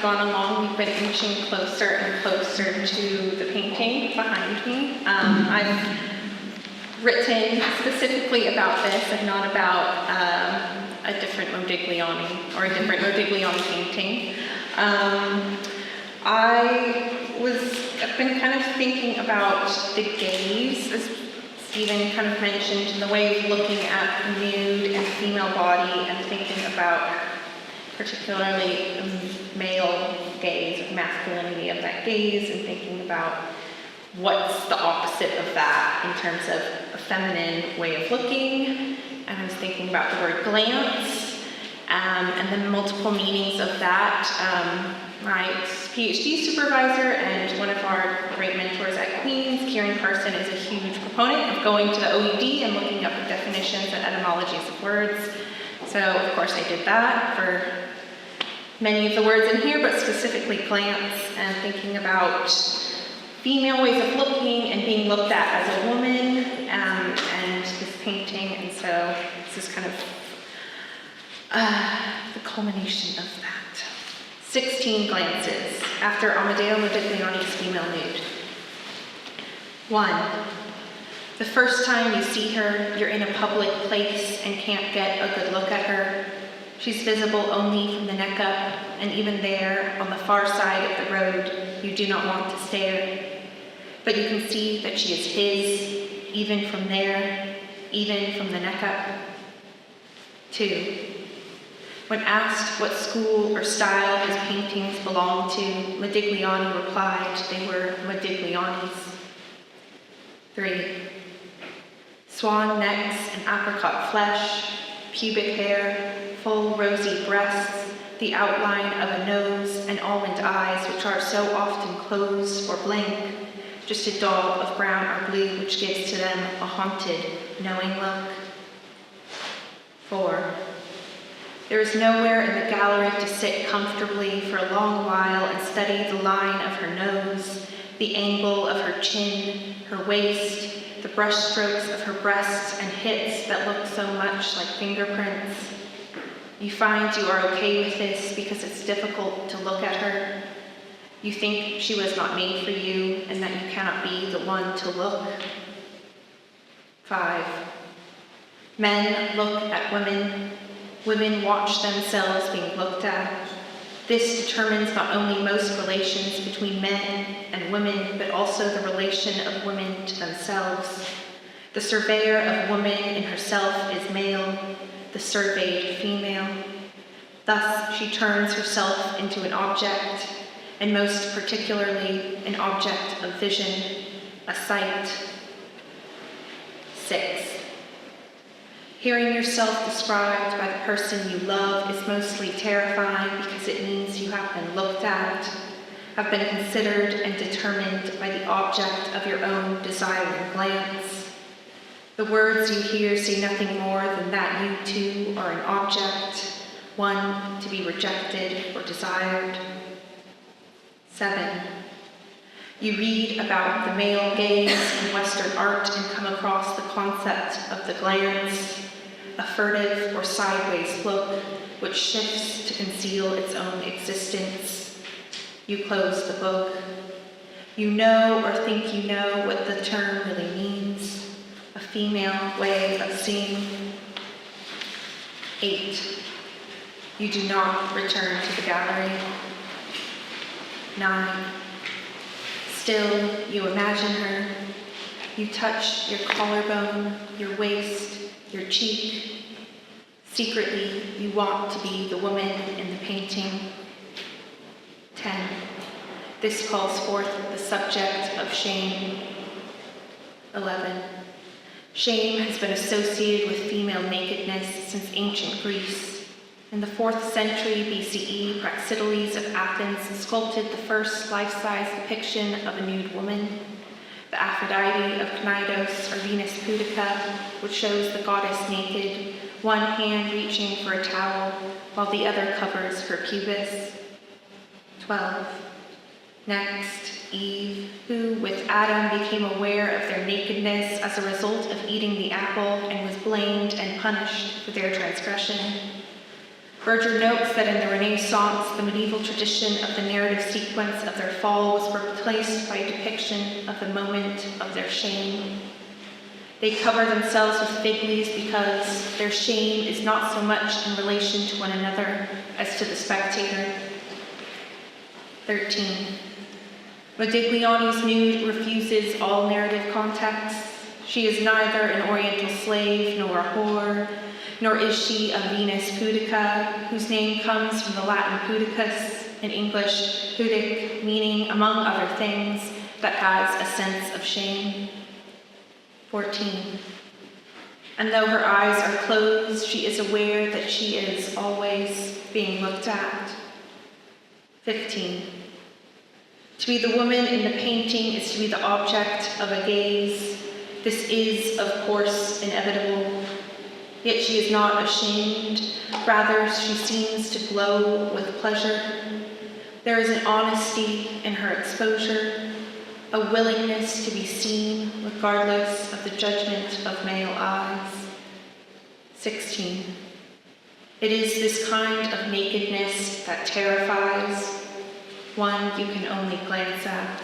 gone along, we've been inching closer and closer to the painting behind me. I've written specifically about this and not about a different Modigliani or a different Modigliani painting. I've been kind of thinking about the gaze, as Stephen kind of mentioned, the way of looking at the nude and female body and thinking about particularly male gaze, masculinity of that gaze, and thinking about what's the opposite of that in terms of a feminine way of looking. And I was thinking about the word glance, and the multiple meanings of that. My PhD supervisor and one of our great mentors at Queen's, Kieran Carson, is a huge proponent of going to the OED and looking up the definitions and etymologies of words. So, of course, I did that for many of the words in here, but specifically glance, and thinking about female ways of looking and being looked at as a woman, and this painting. And so this is kind of the culmination of that. 16 glances after Amedeo Modigliani's female nude. 1. The first time you see her, you're in a public place and can't get a good look at her. She's visible only from the neck up, and even there, on the far side of the road, you do not want to stare. But you can see that she is his, even from there, even from the neck up. 2. When asked what school or style his paintings belonged to, Modigliani replied they were Modigliani's. 3. Swan necks and apricot flesh, pubic hair, full rosy breasts, the outline of a nose, and almond eyes which are so often closed or blank, just a daub of brown or blue which gives to them a haunted, knowing look. 4. There is nowhere in the gallery to sit comfortably for a long while and study the line of her nose, the angle of her chin, her waist, the brush strokes of her breasts and hips that look so much like fingerprints. You find you are okay with this because it's difficult to look at her. You think she was not made for you and that you cannot be the one to look. 5. Men look at women. Women watch themselves being looked at. This determines not only most relations between men and women, but also the relation of women to themselves. The surveyor of woman in herself is male, the surveyed female. Thus, she turns herself into an object, and most particularly an object of vision, a sight. 6. Hearing yourself described by the person you love is mostly terrifying because it means you have been looked at, have been considered and determined by the object of your own desiring glance. The words you hear say nothing more than that you too are an object, one to be rejected or desired. 7. You read about the male gaze in Western art and come across the concept of the glance, a furtive or sideways look which shifts to conceal its own existence. You close the book. You know or think you know what the term really means, a female way of seeing. 8. You do not return to the gallery. 9. Still, you imagine her. You touch your collarbone, your waist, your cheek. Secretly, you want to be the woman in the painting. 10. This calls forth the subject of shame. 11. Shame has been associated with female nakedness since ancient Greece. In the 4th century BCE, Praxiteles of Athens sculpted the first life-size depiction of a nude woman, the Aphrodite of Cnidos or Venus Pudica, which shows the goddess naked, one hand reaching for a towel while the other covers her pubis. 12. Next, Eve, who with Adam became aware of their nakedness as a result of eating the apple and was blamed and punished for their transgression. Berger notes that in the Renaissance, the medieval tradition of the narrative sequence of their fall was replaced by a depiction of the moment of their shame. They cover themselves with fig leaves because their shame is not so much in relation to one another as to the spectator. 13. Modigliani's nude refuses all narrative context. She is neither an Oriental slave nor a whore, nor is she a Venus pudica, whose name comes from the Latin pudicus, in English pudic, meaning, among other things, that has a sense of shame. 14. And though her eyes are closed, she is aware that she is always being looked at. 15. To be the woman in the painting is to be the object of a gaze. This is, of course, inevitable. Yet she is not ashamed. Rather, she seems to glow with pleasure. There is an honesty in her exposure, a willingness to be seen regardless of the judgment of male eyes. 16. It is this kind of nakedness that terrifies, one you can only glance at.